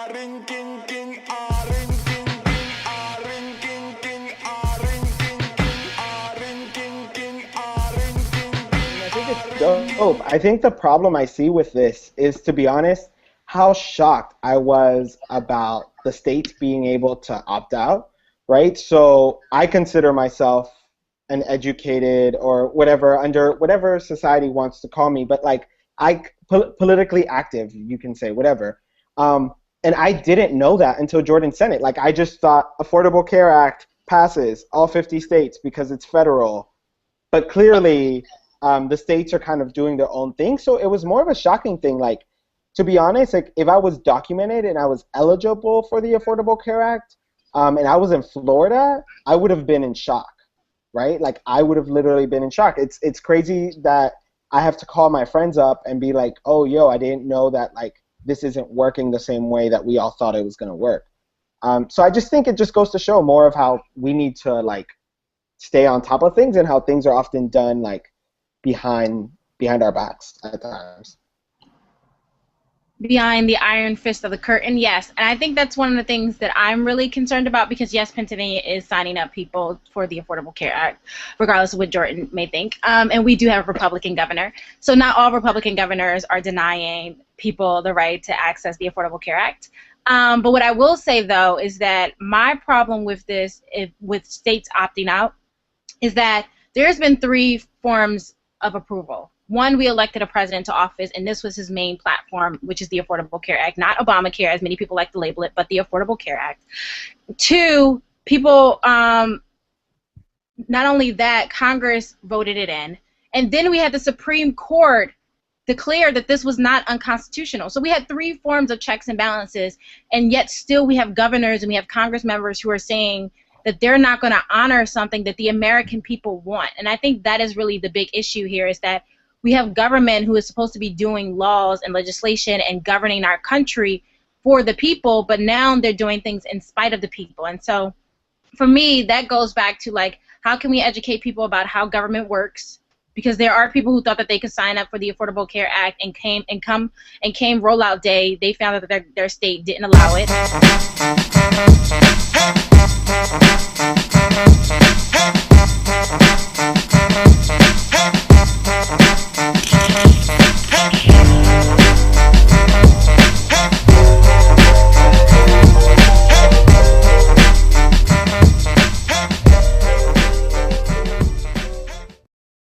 I think it's dope. I think the problem I see with this is, to be honest, how shocked I was about the states being able to opt out, right? So I consider myself an educated or whatever, under whatever society wants to call me, but like politically active, you can say whatever. And I didn't know that until Jordan sent it. Like I just thought Affordable Care Act passes all 50 states because it's federal, but clearly the states are kind of doing their own thing. So it was more of a shocking thing. Like, to be honest, like if I was documented and I was eligible for the Affordable Care Act, and I was in Florida, I would have been in shock, right? Like I would have literally been in shock. It's crazy that I have to call my friends up and be like, oh, yo, I didn't know that like this isn't working the same way that we all thought it was going to work. So I just think it just goes to show more of how we need to like stay on top of things and how things are often done like behind our backs at times. Behind the iron fist of the curtain, yes. And I think that's one of the things that I'm really concerned about because, yes, Pennsylvania is signing up people for the Affordable Care Act, regardless of what Jordan may think. And we do have a Republican governor. So not all Republican governors are denying people the right to access the Affordable Care Act. But what I will say, though, is that my problem with this, with states opting out, is that there's been 3 forms of approval. One, we elected a president to office, and this was his main platform, which is the Affordable Care Act, not Obamacare, as many people like to label it, but the Affordable Care Act. 2, people, not only that, Congress voted it in, and then we had the Supreme Court declare that this was not unconstitutional. So we had 3 forms of checks and balances, and yet still we have governors and we have Congress members who are saying that they're not going to honor something that the American people want. And I think that is really the big issue here, is that we have government who is supposed to be doing laws and legislation and governing our country for the people, but now they're doing things in spite of the people. And so for me, that goes back to, like, how can we educate people about how government works? Because there are people who thought that they could sign up for the Affordable Care Act and came rollout day, they found out that their state didn't allow it.